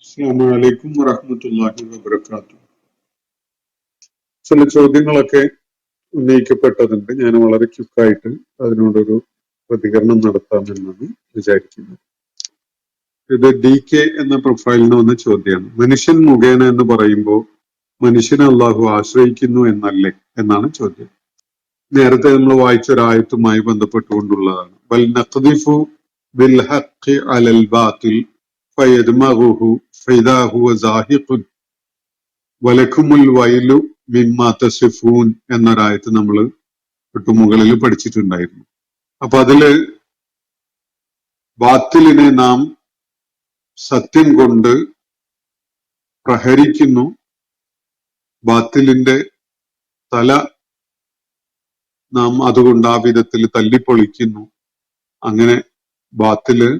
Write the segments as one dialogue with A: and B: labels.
A: അസ്സലാമു അലൈക്കും വറഹ്മത്തുള്ളാഹി വബറകാതുഹു. ചില ചോദ്യങ്ങളൊക്കെ ഉന്നയിക്കപ്പെട്ടതുണ്ട്. ഞാൻ വളരെ ക്വിക്കായിട്ട് അതിനോടൊരു പ്രതികരണം നടത്താമെന്നാണ് വിചാരിക്കുന്നത്. ഇത് DK എന്ന പ്രൊഫൈലിന് വന്ന ചോദ്യമാണ്. മനുഷ്യൻ മുഖേന എന്ന് പറയുമ്പോൾ മനുഷ്യനെ അള്ളാഹു ആശ്രയിക്കുന്നു എന്നല്ലേ എന്നാണ് ചോദ്യം. നേരത്തെ നമ്മൾ വായിച്ച ഒരു ആയത്തുമായി ബന്ധപ്പെട്ടുകൊണ്ടുള്ളതാണ്. ബൽ നഖ്ദിഫു ബിൽ ഹഖ് അലൽ ബാത്തിൽ ഫയദ്മഗുഹു ഫഇദാ ഹുവ സാഹിഖുൻ വലക്കുമുൽ വൈലു മിമ്മാ തസിഫൂൻ എന്നൊരായത്ത് നമ്മൾ മുകളിൽ പഠിച്ചിട്ടുണ്ടായിരുന്നു. അപ്പൊ അതില് ബാത്തിലിനെ നാം സത്യം കൊണ്ട് പ്രഹരിക്കുന്നു, ബാത്തിലിന്റെ തല നാം അതുകൊണ്ട് ആ വിധത്തിൽ തല്ലിപ്പൊളിക്കുന്നു, അങ്ങനെ ബാത്തില്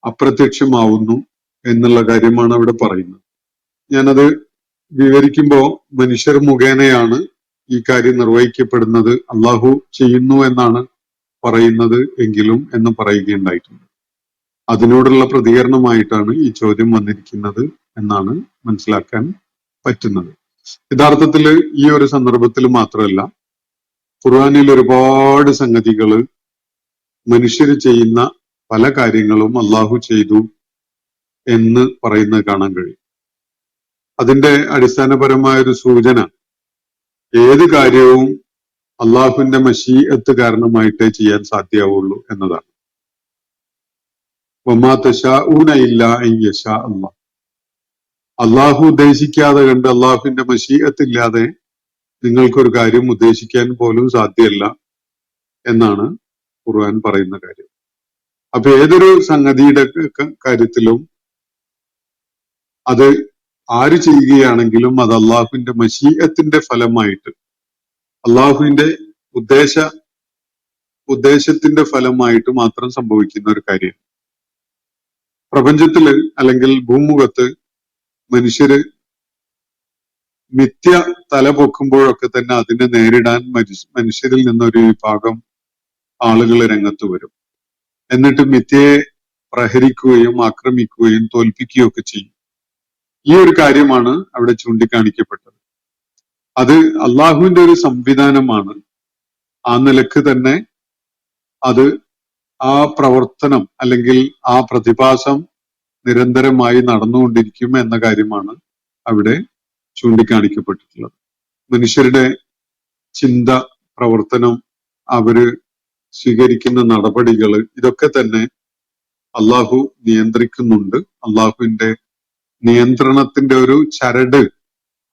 A: അപ്രത്യക്ഷമാവുന്നു എന്നുള്ള കാര്യമാണ് അവിടെ പറയുന്നത്. ഞാനത് വിവരിക്കുമ്പോ മനുഷ്യർ മുഖേനയാണ് ഈ കാര്യം നിർവഹിക്കപ്പെടുന്നത്, അള്ളാഹു ചെയ്യുന്നു എന്നാണ് പറയുന്നത് എങ്കിലും എന്ന് പറയുകയുണ്ടായിട്ടുണ്ട്. അതിനോടുള്ള പ്രതികരണമായിട്ടാണ് ഈ ചോദ്യം വന്നിരിക്കുന്നത് എന്നാണ് മനസ്സിലാക്കാൻ പറ്റുന്നത്. യഥാർത്ഥത്തിൽ ഈ ഒരു സന്ദർഭത്തിൽ മാത്രമല്ല, ഖുർആനിൽ ഒരുപാട് സംഗതികള് മനുഷ്യർ ചെയ്യുന്ന പല കാര്യങ്ങളും അള്ളാഹു ചെയ്തു എന്ന് പറയുന്നത് കാണാൻ കഴിയും. അതിന്റെ അടിസ്ഥാനപരമായ ഒരു സൂചന ഏത് കാര്യവും അള്ളാഹുവിന്റെ മശീഅത്ത് കാരണമായിട്ടേ ചെയ്യാൻ സാധ്യമാവുള്ളൂ എന്നതാണ്. വമാ തശാഊന ഇല്ലാ അൻ യശാ അല്ലാഹ്. അള്ളാഹു ഉദ്ദേശിക്കാതെ കണ്ട് അള്ളാഹുവിന്റെ മശീഅത്ത് ഇല്ലാതെ നിങ്ങൾക്കൊരു കാര്യം ഉദ്ദേശിക്കാൻ പോലും സാധ്യമല്ല എന്നാണ് ഖുർആൻ പറയുന്ന കാര്യം. അപ്പൊ ഏതൊരു സംഗതിയുടെ കാര്യത്തിലും അത് ആര് ചെയ്യുകയാണെങ്കിലും അത് അള്ളാഹുവിന്റെ മശീഅത്തിന്റെ ഫലമായിട്ട്, അള്ളാഹുവിന്റെ ഉദ്ദേശത്തിന്റെ ഫലമായിട്ട് മാത്രം സംഭവിക്കുന്ന ഒരു കാര്യം. പ്രപഞ്ചത്തില് അല്ലെങ്കിൽ ഭൂമുഖത്ത് മനുഷ്യര് മിഥ്യ തല പൊക്കുമ്പോഴൊക്കെ തന്നെ അതിനെ നേരിടാൻ മനുഷ്യരിൽ നിന്നൊരു വിഭാഗം ആളുകൾ രംഗത്ത് വരും. എന്നിട്ട് മിഥ്യയെ പ്രഹരിക്കുകയും ആക്രമിക്കുകയും തോൽപ്പിക്കുകയും ഒക്കെ ചെയ്യും. ഈ ഒരു കാര്യമാണ് അവിടെ ചൂണ്ടിക്കാണിക്കപ്പെട്ടത്. അത് അള്ളാഹുവിന്റെ ഒരു സംവിധാനമാണ്. ആ നിലക്ക് തന്നെ അത് ആ പ്രവർത്തനം അല്ലെങ്കിൽ ആ പ്രതിഭാസം നിരന്തരമായി നടന്നുകൊണ്ടിരിക്കും എന്ന കാര്യമാണ് അവിടെ ചൂണ്ടിക്കാണിക്കപ്പെട്ടിട്ടുള്ളത്. മനുഷ്യരുടെ ചിന്ത, പ്രവർത്തനം, അവര് സ്വീകരിക്കുന്ന നടപടികൾ, ഇതൊക്കെ തന്നെ അള്ളാഹു നിയന്ത്രിക്കുന്നുണ്ട്. അള്ളാഹുവിന്റെ നിയന്ത്രണത്തിന്റെ ഒരു ചരട്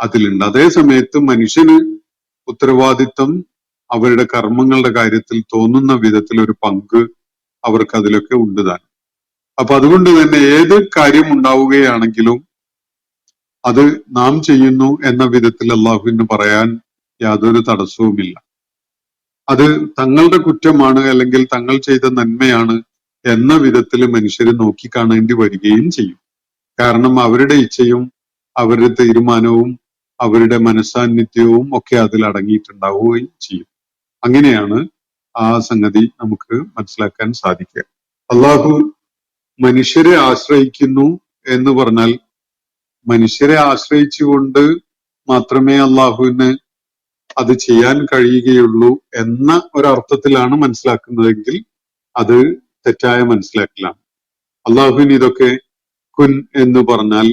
A: അതിലുണ്ട്. അതേ സമയത്ത് മനുഷ്യന് ഉത്തരവാദിത്വം അവരുടെ കർമ്മങ്ങളുടെ കാര്യത്തിൽ തോന്നുന്ന വിധത്തിൽ ഒരു പങ്ക് അവർക്ക് അതിലൊക്കെ ഉണ്ട് താൻ. അപ്പൊ അതുകൊണ്ട് തന്നെ ഏത് കാര്യം ഉണ്ടാവുകയാണെങ്കിലും അത് നാം ചെയ്യുന്നു എന്ന വിധത്തിൽ അള്ളാഹുവിന് പറയാൻ യാതൊരു തടസ്സവുമില്ല. അത് തങ്ങളുടെ കുറ്റമാണ് അല്ലെങ്കിൽ തങ്ങൾ ചെയ്ത നന്മയാണ് എന്ന വിധത്തിൽ മനുഷ്യർ നോക്കിക്കാണേണ്ടി വരികയും ചെയ്യും. കാരണം അവരുടെ ഇച്ഛയും അവരുടെ തീരുമാനവും അവരുടെ മനസാന്നിധ്യവും ഒക്കെ അതിൽ അടങ്ങിയിട്ടുണ്ടാവുകയും ചെയ്യും. അങ്ങനെയാണ് ആ സംഗതി നമുക്ക് മനസ്സിലാക്കാൻ സാധിക്കുക. അള്ളാഹു മനുഷ്യരെ ആശ്രയിക്കുന്നു എന്ന് പറഞ്ഞാൽ മനുഷ്യരെ ആശ്രയിച്ചുകൊണ്ട് മാത്രമേ അള്ളാഹുവിന് അത് ചെയ്യാൻ കഴിയുകയുള്ളൂ എന്ന ഒരർത്ഥത്തിലാണ് മനസ്സിലാക്കുന്നതെങ്കിൽ അത് തെറ്റായ മനസ്സിലാക്കലാണ്. അള്ളാഹുവിന് ഇതൊക്കെ കുൻ എന്ന് പറഞ്ഞാൽ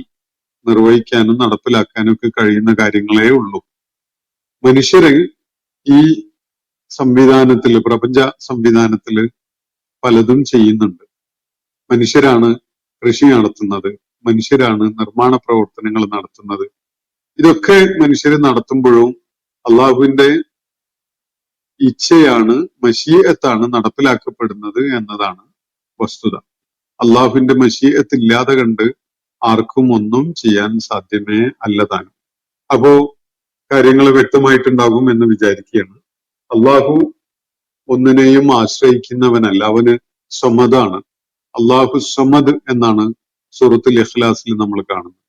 A: നിർവഹിക്കാനും നടപ്പിലാക്കാനും ഒക്കെ കഴിയുന്ന കാര്യങ്ങളേ ഉള്ളൂ. മനുഷ്യര് ഈ സംവിധാനത്തില്, പ്രപഞ്ച സംവിധാനത്തില് പലതും ചെയ്യുന്നുണ്ട്. മനുഷ്യരാണ് കൃഷി നടത്തുന്നത്, മനുഷ്യരാണ് നിർമ്മാണ പ്രവർത്തനങ്ങൾ നടത്തുന്നത്. ഇതൊക്കെ മനുഷ്യര് നടത്തുമ്പോഴും അള്ളാഹുവിന്റെ ഇച്ഛയാണ്, മശീഅത്താണ് നടപ്പിലാക്കപ്പെടുന്നത് എന്നതാണ് വസ്തുത. അള്ളാഹുവിന്റെ മശീഅത്ത് ഇല്ലാതെ കണ്ട് ആർക്കും ഒന്നും ചെയ്യാൻ സാധ്യമേ അല്ലതാണ്. അപ്പോ കാര്യങ്ങൾ വ്യക്തമായിട്ടുണ്ടാകും എന്ന് വിചാരിക്കുകയാണ്. അള്ളാഹു ഒന്നിനെയും ആശ്രയിക്കുന്നവനല്ല, അവന് സ്വമതാണ്. അള്ളാഹു സമദ് എന്നാണ് സൂറത്തുൽ ഇഖ്ലാസിൽ നമ്മൾ കാണുന്നത്.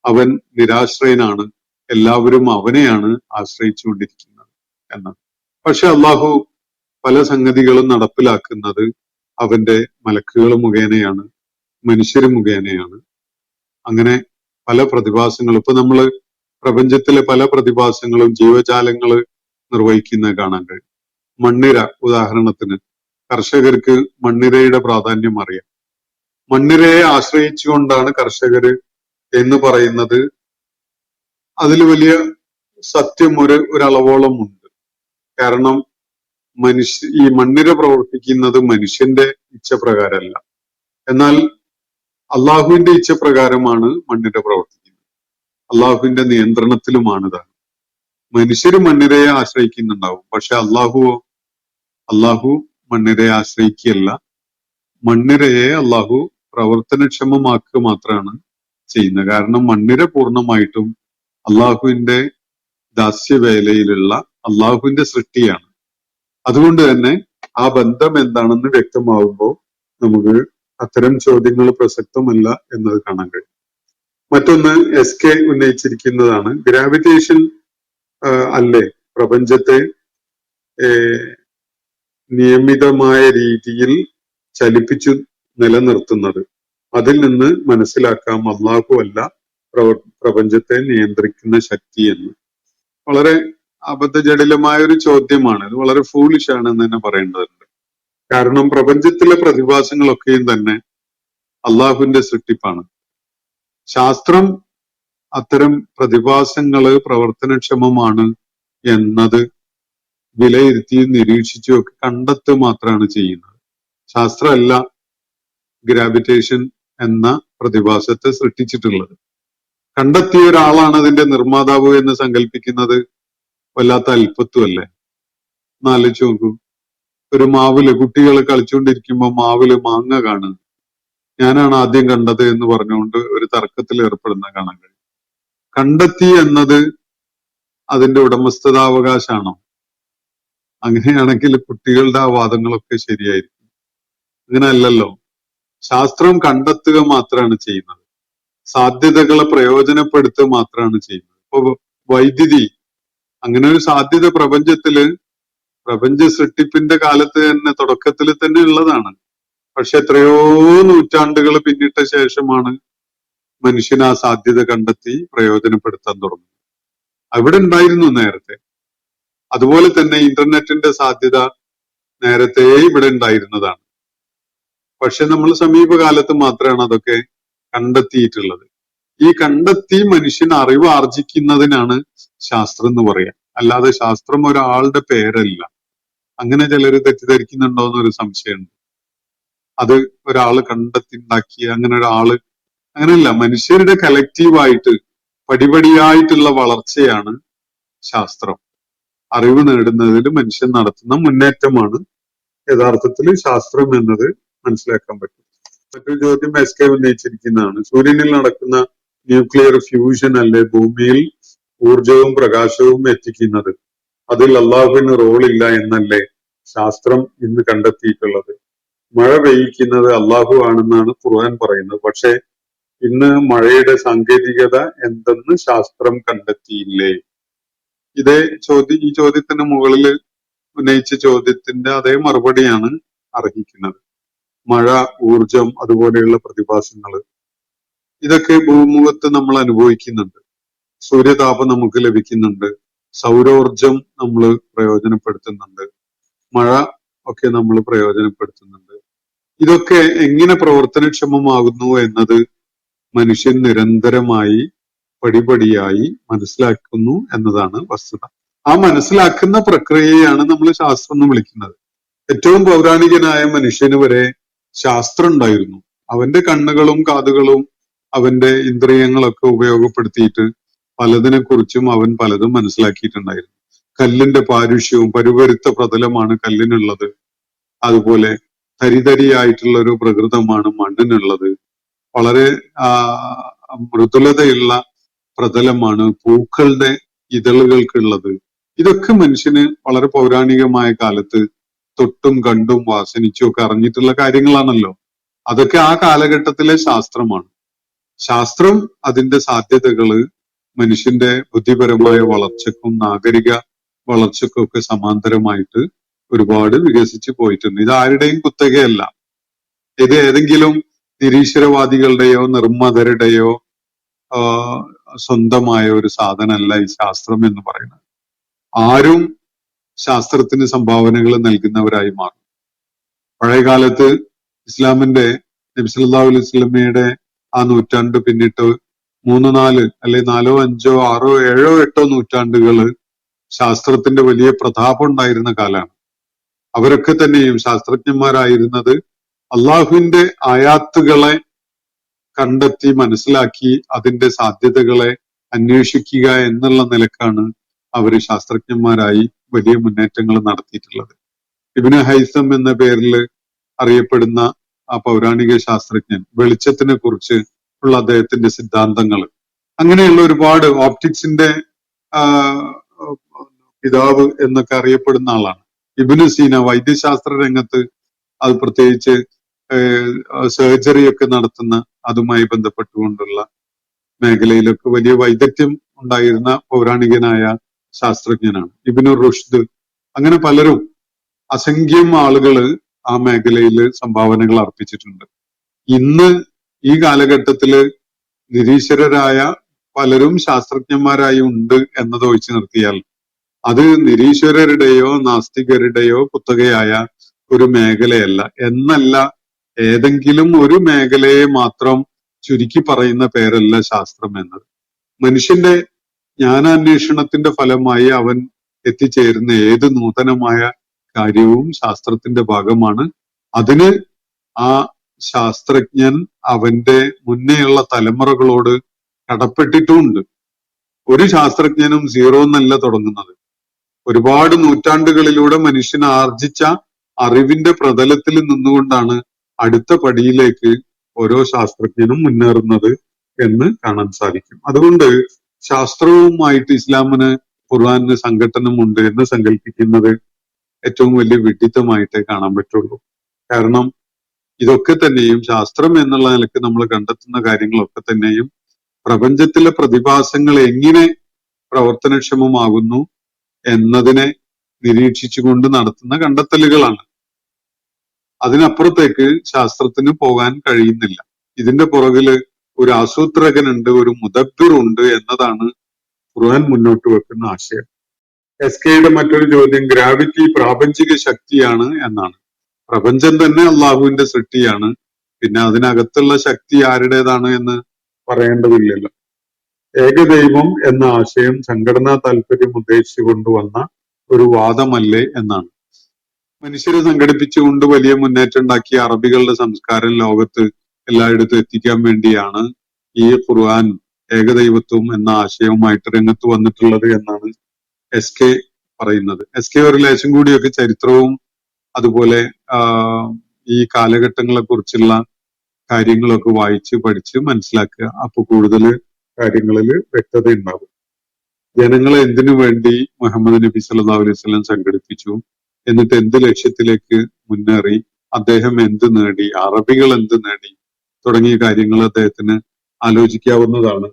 A: അവൻ നിരാശ്രയനാണ്, എല്ലാവരും അവനെയാണ് ആശ്രയിച്ചുകൊണ്ടിരിക്കുന്നത് എന്നാണ്. പക്ഷെ അള്ളാഹു പല സംഗതികളും നടപ്പിലാക്കുന്നത് അവന്റെ മലക്കുകൾ മുഖേനയാണ്, മനുഷ്യർ മുഖേനയാണ്. അങ്ങനെ പല പ്രതിഭാസങ്ങളും ഇപ്പൊ നമ്മള് പ്രപഞ്ചത്തിലെ പല പ്രതിഭാസങ്ങളും ജീവജാലങ്ങള് നിർവഹിക്കുന്നത് കാണാൻ കഴിയും. മണ്ണിര ഉദാഹരണത്തിന്, കർഷകർക്ക് മണ്ണിരയുടെ പ്രാധാന്യം അറിയാം. മണ്ണിരയെ ആശ്രയിച്ചുകൊണ്ടാണ് കർഷകര് എന്ന് പറയുന്നത് അതിൽ വലിയ സത്യം ഒരളവോളം ഉണ്ട്. കാരണം ഈ മണ്ണിര പ്രവർത്തിക്കുന്നത് മനുഷ്യന്റെ ഇച്ഛപ്രകാരമല്ല, എന്നാൽ അള്ളാഹുവിന്റെ ഇച്ഛപ്രകാരമാണ് മണ്ണിര പ്രവർത്തിക്കുന്നത്. അള്ളാഹുവിന്റെ നിയന്ത്രണത്തിലുമാണിത്. മനുഷ്യര് മണ്ണിരയെ ആശ്രയിക്കുന്നുണ്ടാവും, പക്ഷെ അള്ളാഹു മണ്ണിരയെ ആശ്രയിക്കുകയല്ല. മണ്ണിരയെ അള്ളാഹു പ്രവർത്തനക്ഷമമാക്കുക മാത്രമാണ് ചെയ്യുന്നത്. കാരണം മണ്ണിര പൂർണ്ണമായിട്ടും അള്ളാഹുവിന്റെ ദാസ്യവേലയിലുള്ള അള്ളാഹുവിന്റെ സൃഷ്ടിയാണ്. അതുകൊണ്ട് തന്നെ ആ ബന്ധം എന്താണെന്ന് വ്യക്തമാവുമ്പോൾ നമുക്ക് അത്തരം ചോദ്യങ്ങൾ പ്രസക്തമല്ല എന്നത് കാണാൻ കഴിയും. മറ്റൊന്ന് SK ഉന്നയിച്ചിരിക്കുന്നതാണ്, ഗ്രാവിറ്റേഷൻ അല്ലേ പ്രപഞ്ചത്തെ നിയമിതമായ രീതിയിൽ ചലിപ്പിച്ചു നിലനിർത്തുന്നത്? അതിൽ നിന്ന് മനസ്സിലാക്കാം അള്ളാഹു അല്ല പ്രപഞ്ചത്തെ നിയന്ത്രിക്കുന്ന ശക്തി എന്ന്. വളരെ അബദ്ധജടിലമായ ഒരു ചോദ്യമാണ്. ഇത് വളരെ ഫൂളിഷ് ആണ് എന്ന് തന്നെ പറയേണ്ടതുണ്ട്. കാരണം പ്രപഞ്ചത്തിലെ പ്രതിഭാസങ്ങളൊക്കെയും തന്നെ അള്ളാഹുവിന്റെ സൃഷ്ടിപ്പാണ്. ശാസ്ത്രം അത്തരം പ്രതിഭാസങ്ങള് പ്രവർത്തനക്ഷമമാണ് എന്നത് വിലയിരുത്തിയും നിരീക്ഷിച്ചും ഒക്കെ കണ്ടെത്തുക മാത്രമാണ് ചെയ്യുന്നത്. ശാസ്ത്രമല്ല ഗ്രാവിറ്റേഷൻ എന്ന പ്രതിഭാസത്തെ സൃഷ്ടിച്ചിട്ടുള്ളത്. കണ്ടെത്തിയ ഒരാളാണ് അതിന്റെ നിർമ്മാതാവ് എന്ന് സങ്കല്പിക്കുന്നത് വല്ലാത്ത അല്പത്വമല്ലേ? എന്നാലോചിച്ച് നോക്കൂ. ഒരു മാവില് കുട്ടികൾ കളിച്ചുകൊണ്ടിരിക്കുമ്പോൾ മാവില് മാങ്ങ കാണുന്നു, ഞാനാണ് ആദ്യം കണ്ടത് എന്ന് പറഞ്ഞുകൊണ്ട് ഒരു തർക്കത്തിൽ ഏർപ്പെടുന്ന കാണാൻ കഴിയും. കണ്ടെത്തി എന്നത് അതിന്റെ ഉടമസ്ഥതാവകാശമാണോ? അങ്ങനെയാണെങ്കിൽ കുട്ടികളുടെ ആ വാദങ്ങളൊക്കെ ശരിയായിരിക്കും. അങ്ങനെയല്ലല്ലോ. ശാസ്ത്രം കണ്ടെത്തുക മാത്രമാണ് ചെയ്യുന്നത്, സാധ്യതകളെ പ്രയോജനപ്പെടുത്തുക മാത്രമാണ് ചെയ്യുന്നത്. ഇപ്പൊ വൈദ്യുതി, അങ്ങനെ ഒരു സാധ്യത പ്രപഞ്ച സൃഷ്ടിപ്പിന്റെ കാലത്ത് തന്നെ, തുടക്കത്തിൽ തന്നെ ഉള്ളതാണ്. പക്ഷെ എത്രയോ നൂറ്റാണ്ടുകൾ പിന്നിട്ട ശേഷമാണ് മനുഷ്യൻ ആ സാധ്യത കണ്ടെത്തി പ്രയോജനപ്പെടുത്താൻ തുടങ്ങുന്നത്. അവിടെ ഉണ്ടായിരുന്നു നേരത്തെ. അതുപോലെ തന്നെ ഇന്റർനെറ്റിന്റെ സാധ്യത നേരത്തെ ഇവിടെ ഉണ്ടായിരുന്നതാണ്. പക്ഷെ നമ്മൾ സമീപകാലത്ത് മാത്രമാണ് അതൊക്കെ കണ്ടെത്തിയിട്ടുള്ളത്. ഈ കണ്ടെത്തി മനുഷ്യൻ അറിവ് ആർജിക്കുന്നതിനാണ് ശാസ്ത്രം എന്ന് പറയാം. അല്ലാതെ ശാസ്ത്രം ഒരാളുടെ പേരല്ല. അങ്ങനെ ചിലര് തെറ്റിദ്ധരിക്കുന്നുണ്ടോ എന്നൊരു സംശയമുണ്ട്. അത് ഒരാള് കണ്ടെത്തി ഉണ്ടാക്കിയ അങ്ങനെയല്ല. മനുഷ്യരുടെ കലക്റ്റീവായിട്ട് പടിപടിയായിട്ടുള്ള വളർച്ചയാണ് ശാസ്ത്രം. അറിവ് നേടുന്നതിൽ മനുഷ്യൻ നടത്തുന്ന മുന്നേറ്റമാണ് യഥാർത്ഥത്തിൽ ശാസ്ത്രം എന്നത് മനസ്സിലാക്കാൻ പറ്റും. മറ്റൊരു ചോദ്യം SK ഉന്നയിച്ചിരിക്കുന്നതാണ്, സൂര്യനിൽ നടക്കുന്ന ന്യൂക്ലിയർ ഫ്യൂഷൻ അല്ലേ ഭൂമിയിൽ ഊർജവും പ്രകാശവും എത്തിക്കുന്നത്? അതിൽ അള്ളാഹുവിന് റോളില്ല എന്നല്ലേ ശാസ്ത്രം ഇന്ന് കണ്ടെത്തിയിട്ടുള്ളത്? മഴ പെയ്യിക്കുന്നത് അള്ളാഹു ആണെന്നാണ് ഖുർആൻ പറയുന്നത്. പക്ഷെ ഇന്ന് മഴയുടെ സാങ്കേതികത എന്തെന്ന് ശാസ്ത്രം കണ്ടെത്തിയില്ലേ? ഈ ചോദ്യത്തിന് മുകളിൽ ഉന്നയിച്ച ചോദ്യത്തിന്റെ അതേ മറുപടിയാണ് അർഹിക്കുന്നത്. മഴ, ഊർജം, അതുപോലെയുള്ള പ്രതിഭാസങ്ങൾ ഇതൊക്കെ ഭൂമുഖത്ത് നമ്മൾ അനുഭവിക്കുന്നുണ്ട്. സൂര്യതാപം നമുക്ക് ലഭിക്കുന്നുണ്ട്, സൗരോർജം നമ്മൾ പ്രയോജനപ്പെടുത്തുന്നുണ്ട്, മഴ ഒക്കെ നമ്മൾ പ്രയോജനപ്പെടുത്തുന്നുണ്ട്. ഇതൊക്കെ എങ്ങനെ പ്രവർത്തനക്ഷമമാകുന്നു എന്നത് മനുഷ്യൻ നിരന്തരമായി പടിപടിയായി മനസ്സിലാക്കുന്നു എന്നതാണ് വസ്തുത. ആ മനസ്സിലാക്കുന്ന പ്രക്രിയയാണ് നമ്മൾ ശാസ്ത്രം എന്ന് വിളിക്കുന്നത്. ഏറ്റവും പൗരാണികനായ മനുഷ്യന് വരെ ശാസ്ത്രം ഉണ്ടായിരുന്നു. അവന്റെ കണ്ണുകളും കാതുകളും അവന്റെ ഇന്ദ്രിയങ്ങളൊക്കെ ഉപയോഗപ്പെടുത്തിയിട്ട് പലതിനെ കുറിച്ചും അവൻ പലതും മനസ്സിലാക്കിയിട്ടുണ്ടായിരുന്നു. കല്ലിന്റെ പാരുഷ്യവും പരുപരുത്ത പ്രതലമാണ് കല്ലിനുള്ളത്. അതുപോലെ തരിതരിയായിട്ടുള്ള ഒരു പ്രകൃതമാണ് മണ്ണിനുള്ളത്. വളരെ മൃദുലതയുള്ള പ്രതലമാണ് പൂക്കളുടെ ഇതളുകൾക്കുള്ളത്. ഇതൊക്കെ മനുഷ്യന് വളരെ പൗരാണികമായ കാലത്ത് തൊട്ടും കണ്ടും വാസനിച്ചും ഒക്കെ അറിഞ്ഞിട്ടുള്ള കാര്യങ്ങളാണല്ലോ. അതൊക്കെ ആ കാലഘട്ടത്തിലെ ശാസ്ത്രമാണ്. ശാസ്ത്രം അതിന്റെ സാധ്യതകള് മനുഷ്യന്റെ ബുദ്ധിപരമായ വളർച്ചക്കും നാഗരിക വളർച്ചക്കും ഒക്കെ സമാന്തരമായിട്ട് ഒരുപാട് വികസിച്ചു പോയിട്ടുണ്ട്. ഇത് ആരുടെയും കുത്തകയല്ല. ഇത് ഏതെങ്കിലും നിരീശ്വരവാദികളുടെയോ നിർമ്മതരുടെയോ സ്വന്തമായ ഒരു സാധനമല്ല ഈ ശാസ്ത്രം എന്ന് പറയുന്നത്. ആരും ശാസ്ത്രത്തിന് സംഭാവനകൾ നൽകുന്നവരായി മാറും. പഴയകാലത്ത് ഇസ്ലാമിന്റെ നബി സല്ലല്ലാഹു അലൈഹി വസല്ലമയുടെ ആ നൂറ്റാണ്ട് പിന്നിട്ട് 3-4 അല്ലെ 4-5-6-7-8 നൂറ്റാണ്ടുകള് ശാസ്ത്രത്തിന്റെ വലിയ പ്രതാപം ഉണ്ടായിരുന്ന കാലാണ്. അവരൊക്കെ തന്നെയും ശാസ്ത്രജ്ഞന്മാരായിരുന്നത് അള്ളാഹുവിന്റെ ആയാത്തുകളെ കണ്ടെത്തി മനസ്സിലാക്കി അതിന്റെ സാധ്യതകളെ അന്വേഷിക്കുക എന്നുള്ള നിലക്കാണ് അവര് ശാസ്ത്രജ്ഞന്മാരായി വലിയ മുന്നേറ്റങ്ങൾ നടത്തിയിട്ടുള്ളത്. ഇബ്നു ഹൈസം എന്ന പേരിൽ അറിയപ്പെടുന്ന ആ പൗരാണിക ശാസ്ത്രജ്ഞൻ വെളിച്ചത്തിനെ കുറിച്ച് ഉള്ള അദ്ദേഹത്തിന്റെ സിദ്ധാന്തങ്ങൾ, അങ്ങനെയുള്ള ഒരുപാട് ഓപ്റ്റിക്സിന്റെ പിതാവ് എന്നൊക്കെ അറിയപ്പെടുന്ന ആളാണ്. ഇബ്നു സീന വൈദ്യശാസ്ത്ര രംഗത്ത്, അത് പ്രത്യേകിച്ച് സർജറി ഒക്കെ നടത്തുന്ന അതുമായി ബന്ധപ്പെട്ടുകൊണ്ടുള്ള മേഖലയിലൊക്കെ വലിയ വൈദഗ്ധ്യം ഉണ്ടായിരുന്ന പൗരാണികനായ ശാസ്ത്രജ്ഞനാണ്. ഇബ്നു റുഷ്ദ്, അങ്ങനെ പലരും, അസംഖ്യം ആളുകള് ആ മേഖലയിൽ സംഭാവനകൾ അർപ്പിച്ചിട്ടുണ്ട്. ഇന്ന് ഈ കാലഘട്ടത്തില് നിരീശ്വരരായ പലരും ശാസ്ത്രജ്ഞന്മാരായി ഉണ്ട് എന്നത് ഒഴിച്ചു നിർത്തിയാൽ അത് നിരീശ്വരരുടെയോ നാസ്തികരുടെയോ കുത്തകയായ ഒരു മേഖലയല്ല. എന്നല്ല, ഏതെങ്കിലും ഒരു മേഖലയെ മാത്രം ചുരുക്കി പറയുന്ന പേരല്ല ശാസ്ത്രം എന്നത്. മനുഷ്യന്റെ ജ്ഞാനാന്വേഷണത്തിന്റെ ഫലമായി അവൻ എത്തിച്ചേരുന്ന ഏത് നൂതനമായ കാര്യവും ശാസ്ത്രത്തിന്റെ ഭാഗമാണ്. അതിന് ആ ശാസ്ത്രജ്ഞൻ അവന്റെ മുന്നേയുള്ള തലമുറകളോട് കടപ്പെട്ടിട്ടുമുണ്ട്. ഒരു ശാസ്ത്രജ്ഞനും സീറോ എന്നല്ല തുടങ്ങുന്നത്. ഒരുപാട് നൂറ്റാണ്ടുകളിലൂടെ മനുഷ്യൻ ആർജിച്ച അറിവിന്റെ പ്രതലത്തിൽ നിന്നുകൊണ്ടാണ് അടുത്ത പടിയിലേക്ക് ഓരോ ശാസ്ത്രജ്ഞനും മുന്നേറുന്നത് എന്ന് കാണാൻ സാധിക്കും. അതുകൊണ്ട് ശാസ്ത്രവുമായിട്ട് ഇസ്ലാമിന്, ഖുർആനിന് സംഘട്ടനമുണ്ട് എന്ന് സങ്കല്പിക്കുന്നത് ഏറ്റവും വലിയ വിഡ്ഢിത്തമായിട്ടേ കാണാൻ പറ്റുള്ളൂ. കാരണം ഇതൊക്കെ തന്നെയും ശാസ്ത്രം എന്നുള്ള നിലക്ക് നമ്മൾ കണ്ടെത്തുന്ന കാര്യങ്ങളൊക്കെ തന്നെയും പ്രപഞ്ചത്തിലെ പ്രതിഭാസങ്ങൾ എങ്ങനെ പ്രവർത്തനക്ഷമമാകുന്നു എന്നതിനെ നിരീക്ഷിച്ചുകൊണ്ട് നടത്തുന്ന കണ്ടെത്തലുകളാണ്. അതിനപ്പുറത്തേക്ക് ശാസ്ത്രത്തിന് പോകാൻ കഴിയുന്നില്ല. ഇതിന്റെ പുറകില് ഒരു ആസൂത്രകനുണ്ട്, ഒരു മുദബ്ബിറുണ്ട് എന്നതാണ് ഖുർആൻ മുന്നോട്ട് വെക്കുന്ന ആശയം. എസ്കെയുടെ മറ്റൊരു ചോദ്യം, ഗ്രാവിറ്റി പ്രാപഞ്ചിക ശക്തിയാണ് എന്നാണ്. പ്രപഞ്ചം തന്നെ അള്ളാഹുവിന്റെ സൃഷ്ടിയാണ്. പിന്നെ അതിനകത്തുള്ള ശക്തി ആരുടേതാണ് എന്ന് പറയേണ്ടതില്ലല്ലോ. ഏകദൈവം എന്ന ആശയം സംഘടനാ താല്പര്യം ഉദ്ദേശിച്ചു കൊണ്ടുവന്ന ഒരു വാദമല്ലേ എന്നാണ്. മനുഷ്യരെ സംഘടിപ്പിച്ചുകൊണ്ട് വലിയ മുന്നേറ്റം ഉണ്ടാക്കിയ അറബികളുടെ സംസ്കാരം ലോകത്ത് എല്ലായിടത്തും എത്തിക്കാൻ വേണ്ടിയാണ് ഈ ഖുർആൻ ഏകദൈവത്വം എന്ന ആശയവുമായിട്ട് രംഗത്ത് വന്നിട്ടുള്ളത് എന്നാണ് എസ് പറയുന്നത്. എസ് ഒരു ലേശം കൂടിയൊക്കെ ചരിത്രവും അതുപോലെ ഈ കാലഘട്ടങ്ങളെ കുറിച്ചുള്ള കാര്യങ്ങളൊക്കെ വായിച്ച് പഠിച്ച് മനസ്സിലാക്കുക. അപ്പൊ കൂടുതൽ കാര്യങ്ങളിൽ വ്യക്തത ഉണ്ടാകും. ജനങ്ങളെ എന്തിനു വേണ്ടി മുഹമ്മദ് നബി സല്ലല്ലാഹു അലൈഹി വസല്ലം സംഘടിപ്പിച്ചു, എന്നിട്ട് എന്ത് ലക്ഷ്യത്തിലേക്ക് മുന്നേറി, അദ്ദേഹം എന്ത് നേടി, അറബികൾ എന്ത് നേടി തുടങ്ങിയ കാര്യങ്ങൾ അദ്ദേഹത്തിന് ആലോചിക്കാവുന്നതാണ്.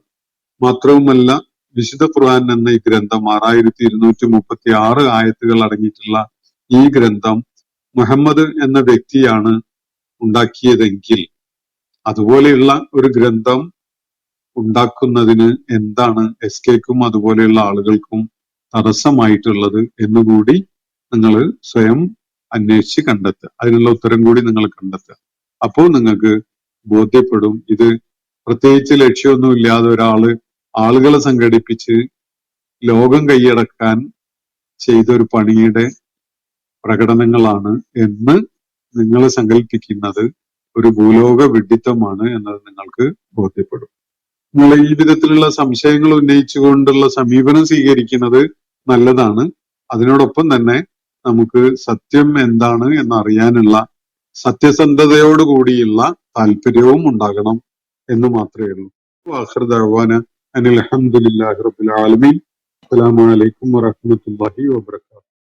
A: മാത്രവുമല്ല, വിശുദ്ധ ഖുർആൻ എന്ന ഈ ഗ്രന്ഥം 6236 ആയത്തുകൾ അടങ്ങിയിട്ടുള്ള ഈ ഗ്രന്ഥം മുഹമ്മദ് എന്ന വ്യക്തിയാണ് ഉണ്ടാക്കിയതെങ്കിൽ അതുപോലെയുള്ള ഒരു ഗ്രന്ഥം ഉണ്ടാക്കുന്നതിന് എന്താണ് എസ്കെക്കും അതുപോലെയുള്ള ആളുകൾക്കും തടസ്സമായിട്ടുള്ളത് എന്നുകൂടി നിങ്ങൾ സ്വയം അന്വേഷിച്ച് കണ്ടെത്തുക. അതിനുള്ള ഉത്തരം കൂടി നിങ്ങൾ കണ്ടെത്തുക. അപ്പോൾ നിങ്ങൾക്ക് ബോധ്യപ്പെടും ഇത് പ്രത്യേകിച്ച് ലക്ഷ്യമൊന്നുമില്ലാതെ ആളുകളെ സംഘടിപ്പിച്ച് ലോകം കൈയടക്കാൻ ചെയ്തൊരു പണിയുടെ പ്രകടനങ്ങളാണ് എന്ന് നിങ്ങൾ സങ്കല്പിക്കുന്നത് ഒരു ഭൂലോക വിഡ്ഢിത്തമാണ് എന്നത് നിങ്ങൾക്ക് ബോധ്യപ്പെടും. നിങ്ങൾ ഈ വിധത്തിലുള്ള സംശയങ്ങൾ ഉന്നയിച്ചുകൊണ്ടുള്ള സമീപനം സ്വീകരിക്കുന്നത് നല്ലതാണ്. അതിനോടൊപ്പം തന്നെ നമുക്ക് സത്യം എന്താണ് എന്നറിയാനുള്ള സത്യസന്ധതയോടുകൂടിയുള്ള താല്പര്യവും ഉണ്ടാകണം എന്ന് മാത്രമേ ഉള്ളൂ. ആഖിർ ദഅവാന അനിൽ ഹംദുലില്ലാഹി റബ്ബിൽ ആലമീൻ. അസ്സലാമു അലൈക്കും വറഹ്മത്തുള്ളാഹി വബറകാതുഹു.